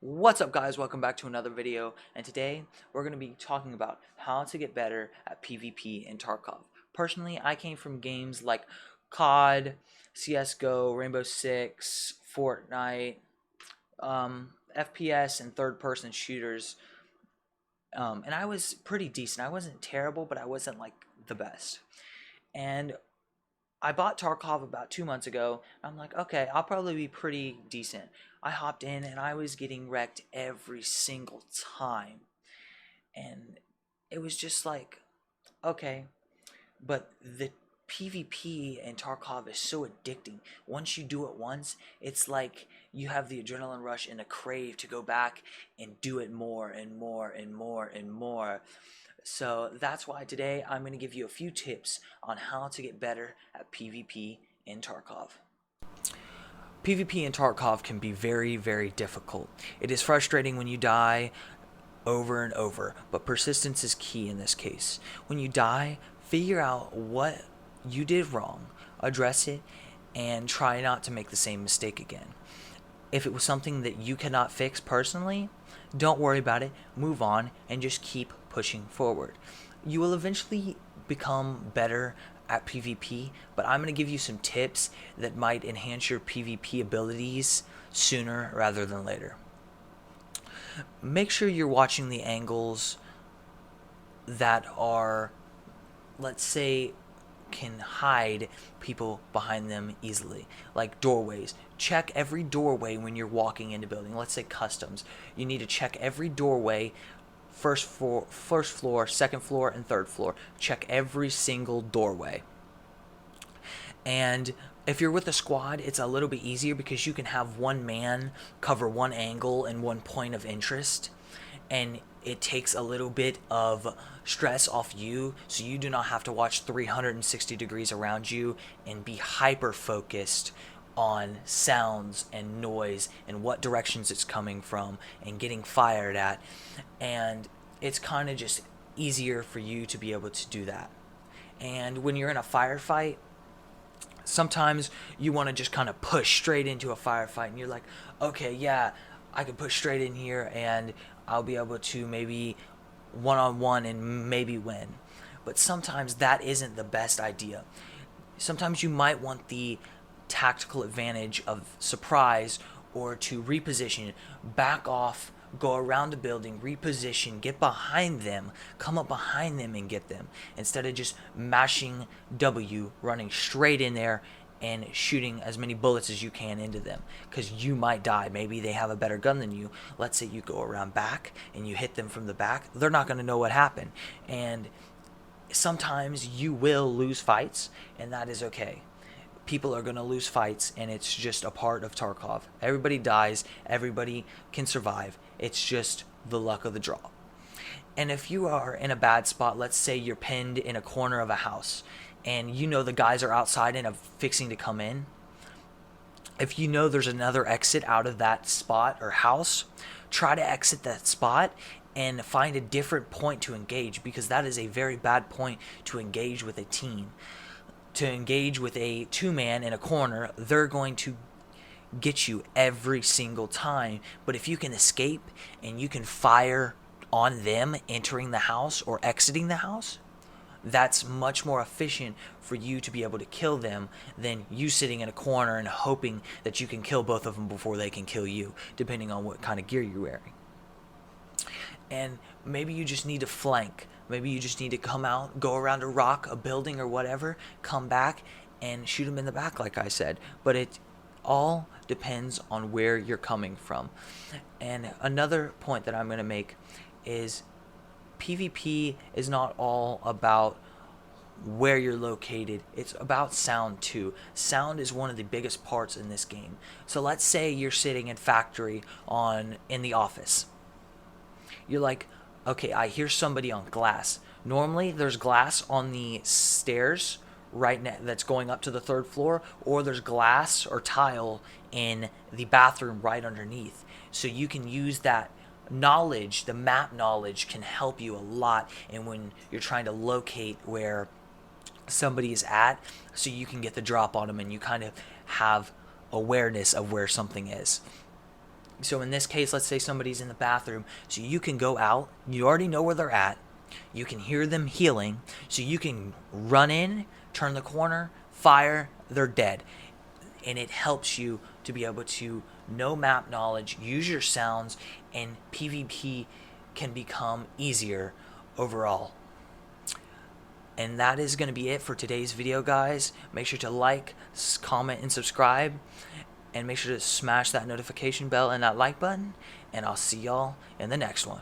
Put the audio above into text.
What's up, guys? Welcome back to another video, and today we're going to be talking about how to get better at PvP in Tarkov. Personally, I came from games like COD, CSGO, Rainbow Six, Fortnite, FPS, and third-person shooters, and I was pretty decent. I wasn't terrible, but I wasn't like the best. And I bought Tarkov about 2 months ago. I'm like, okay, I'll probably be pretty decent. I hopped in and I was getting wrecked every single time. And it was just like, okay. But the PvP in Tarkov is so addicting. Once you do it once, it's like you have the adrenaline rush and a crave to go back and do it more and more and more and more. So that's why today I'm going to give you a few tips on how to get better at PvP in Tarkov. PvP in Tarkov can be very, very difficult. It is frustrating when you die over and over, but persistence is key in this case. When you die, figure out what you did wrong, address it, and try not to make the same mistake again. If it was something that you cannot fix personally, don't worry about it, move on, and just keep pushing forward. You will eventually become better at PvP, but I'm going to give you some tips that might enhance your PvP abilities sooner rather than later. Make sure you're watching the angles that are, let's say, can hide people behind them easily, like doorways. Check every doorway when you're walking into building. Let's say customs. You need to check every doorway, first floor, second floor, and third floor. Check every single doorway. And if you're with a squad, it's a little bit easier because you can have one man cover one angle and one point of interest, and it takes a little bit of stress off you, so you do not have to watch 360 degrees around you and be hyper focused on sounds and noise and what directions it's coming from and getting fired at. And it's kind of just easier for you to be able to do that. And when you're in a firefight, sometimes you want to just kind of push straight into a firefight, and you're like, okay, yeah, I can push straight in here and I'll be able to maybe one-on-one and maybe win. But sometimes that isn't the best idea. Sometimes you might want the tactical advantage of surprise, or to reposition, back off, go around the building, reposition, get behind them, come up behind them and get them, instead of just mashing W, running straight in there and shooting as many bullets as you can into them, because you might die. Maybe they have a better gun than you. Let's say you go around back and you hit them from the back. They're not going to know what happened. And sometimes you will lose fights, and that is okay. People are going to lose fights, and it's just a part of Tarkov. Everybody dies, everybody can survive. It's just the luck of the draw. And if you are in a bad spot, let's say you're pinned in a corner of a house and you know the guys are outside and are fixing to come in, if you know there's another exit out of that spot or house, try to exit that spot and find a different point to engage, because that is a very bad point to engage with a team. To engage with a two-man in a corner, they're going to get you every single time. But if you can escape and you can fire on them entering the house or exiting the house, that's much more efficient for you to be able to kill them than you sitting in a corner and hoping that you can kill both of them before they can kill you, depending on what kind of gear you're wearing. And maybe you just need to flank. Maybe you just need to come out, go around a rock, a building, or whatever, come back and shoot them in the back, like I said. But it all depends on where you're coming from. And another point that I'm going to make is PvP is not all about where you're located. It's about sound too. Sound is one of the biggest parts in this game. So let's say you're sitting in factory in the office. You're like, okay, I hear somebody on glass. Normally there's glass on the stairs right now that's going up to the third floor, or there's glass or tile in the bathroom right underneath. So you can use that knowledge. The map knowledge can help you a lot, and when you're trying to locate where somebody is at, so you can get the drop on them and you kind of have awareness of where something is. So in this case, let's say somebody's in the bathroom, so you can go out, you already know where they're at, you can hear them healing, so you can run in, turn the corner, fire, they're dead. And it helps you to be able to know map knowledge, use your sounds, and PvP can become easier overall. And that is going to be it for today's video, guys. Make sure to like, comment, and subscribe. And make sure to smash that notification bell and that like button. And I'll see y'all in the next one.